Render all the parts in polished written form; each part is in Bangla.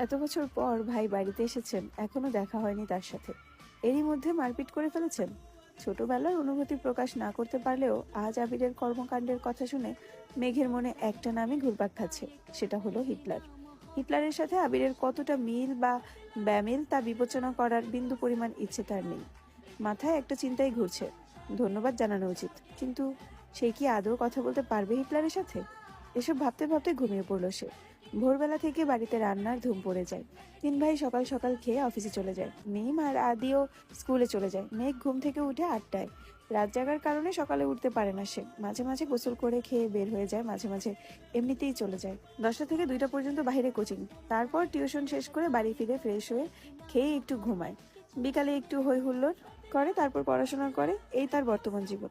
এত বছর পর ভাই বাড়িতে এসেছেন, এখনো দেখা হয়নি তার সাথে। এরই মধ্যে মারপিট করে ফেলেছেন। ছোটবেলার অনুভূতি প্রকাশ না করতে পারলেও আজ আবিরের কর্মকাণ্ডের কথা শুনে মেঘের মনে একটা নামই ঘুরপাক খাচ্ছে, সেটা হলো হিটলার। হিটলারের সাথে আবিরের কতটা মিল বা ব্যামিল তা বিবেচনা করার বিন্দু পরিমাণ ইচ্ছে তার নেই। মাথায় একটা চিন্তাই ঘুরছে, ধন্যবাদ জানানো উচিত, কিন্তু সে কি আদৌ কথা বলতে পারবে হিটলারের সাথে? এসব ভাবতে ভাবতে ঘুমিয়ে পড়ল সে। ভোরবেলা থেকে বাড়িতে রান্নার ধুম পড়ে যায়। তিন ভাই সকাল সকাল খেয়ে অফিসে চলে যায়। মিম আর আদিও স্কুলে চলে যায়। মেঘ ঘুম থেকে উঠে 8টায়। রাত জাগার কারণে সকালে উঠতে পারে না সে। মাঝে মাঝে গোসল করে খেয়ে বের হয়ে যায়, মাঝে মাঝে এমনিতেই চলে যায়। 10টা থেকে 2টা পর্যন্ত বাইরে কোচিং, তারপর টিউশন শেষ করে বাড়ি ফিরে ফ্রেশ হয়ে খেয়ে একটু ঘুমায়। বিকালে একটু হই হুল্লোড় করে, তারপর পড়াশোনা করে। এই তার বর্তমান জীবন।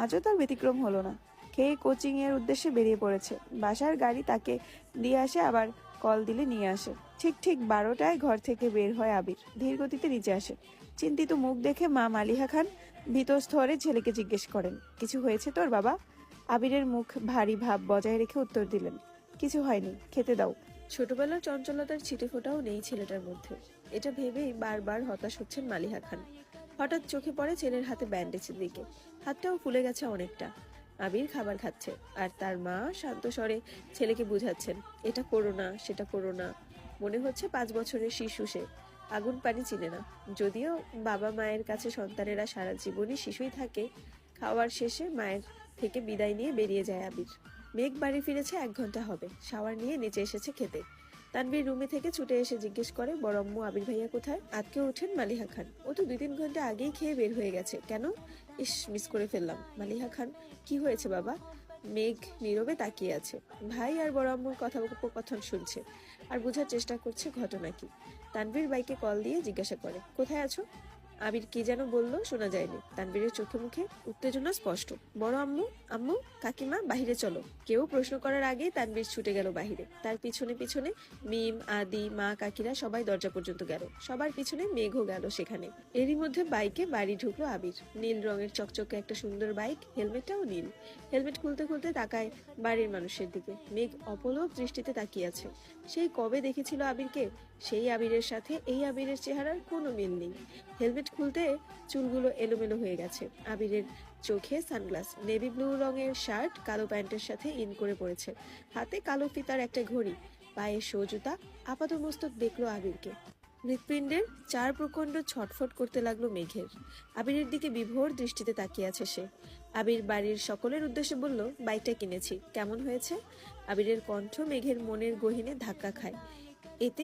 আজও তার ব্যতিক্রম হলো না। খেয়ে কোচিং এর উদ্দেশ্যে বেরিয়ে পড়েছে। বাসার গাড়ি তাকে দিয়ে আসে, আবার কল দিলে নিয়ে আসে। ঠিক ঠিক 12টায় ঘর থেকে বের হয় আবির। ধীর গতিতে নিচে আসে। চিন্তিত মুখ দেখে মা মালিহা খান ভীতস্থরে ছেলেকে জিজ্ঞেস করেন, কিছু হয়েছে তোর বাবা? আবিরের মুখ ভারী ভাব বজায় রেখে উত্তর দিলেন, কিছু হয়নি, খেতে দাও। ছোটবেলার চঞ্চলতার ছিটে ফোটাও নেই ছেলেটার মধ্যে। এটা ভেবেই বারবার হতাশ হচ্ছেন মালিহা খান। হঠাৎ চোখে পড়ে ছেলের হাতে ব্যান্ডেজের দিকে। হাতটাও ফুলে গেছে অনেকটা। আবির খাবার খাচ্ছে, আর তার মা শান্ত স্বরে ছেলেকে বুঝাচ্ছেন, এটা করো না, সেটা করো না। মনে হচ্ছে 5 বছরের শিশু সে। আগুন পানি চিনে না। যদিও বাবা মায়ের কাছে সন্তানেরা সারা জীবনই শিশুই থাকে। খাওয়ার শেষে মায়ের থেকে বিদায় নিয়ে বেরিয়ে যায় আবির। মেঘ বাড়ি ফিরেছে 1 ঘন্টা হবে। শাওয়ার নিয়ে নিচে এসেছে খেতে। তানভীর রুমে থেকে ছুটে এসে জিজ্ঞেস করে, বড় আম্মু আবির ভাইয়া কোথায়? আজকে ওঠেন মালিহা খান। ও তো 2-3 ঘন্টা আগেই খেয়ে বের হয়ে গেছে। কেন? ইস, মিস করে ফেললাম। মালিহা খান, কি হয়েছে বাবা? মেঘ নীরবে তাকিয়ে আছে। ভাই আর বড় আম্মুর কথোপকথন শুনছে আর বোঝার চেষ্টা করছে ঘটনা কি। তানভীর বাইকে কল দিয়ে জিজ্ঞাসা করে, কোথায় আছো? আবির কি যেন বললো, শোনা যায়নি। তানভীরের চোখে মুখে উত্তেজনা স্পষ্ট। বড় আম্মু, আম্মু, কাকিমা, বাহিরে চলো। কেউ প্রশ্ন করার আগেই তানভীর ছুটে গেল বাহিরে। তার পিছনে পিছনে মিম, আদি, মা, কাকিরা সবাই দরজা পর্যন্ত গেল। সবার পিছনে মেঘও গেল সেখানে। এরই মধ্যে বাইকে বাড়ি ঢুকলো আবির। নীল রঙের চকচকে একটা সুন্দর বাইক, হেলমেটটাও নীল। হেলমেট খুলতে খুলতে তাকায় বাড়ির মানুষের দিকে। মেঘ অপলক দৃষ্টিতে তাকিয়ে আছে। সেই কবে দেখেছিল আবিরকে? সেই আবিরের সাথে এই আবিরের চেহারার কোনো মিল নেই। হেলমেট খুলতে চুলগুলো এলোমেলো হয়ে গেছে। আবিরের চোখে সানগ্লাস, নেভি ব্লু রঙের শার্ট কালো প্যান্টের সাথে ইন করে পড়েছে। হাতে কালো ফিতার একটা ঘড়ি, পায়ে শো জুতা। আপাতমস্তক দেখলো আবিরকে। হৃৎপিণ্ডের 4 প্রকণ্ড ছটফট করতে লাগলো মেঘের। আবিরের দিকে বিভোর দৃষ্টিতে তাকিয়ে আছে সে। আবির বাড়ির সকলের উদ্দেশ্যে বলল, বাইকটা কিনেছি, কেমন হয়েছে? আবিরের কণ্ঠ মেঘের মনের গহীনে ধাক্কা খায়। এতে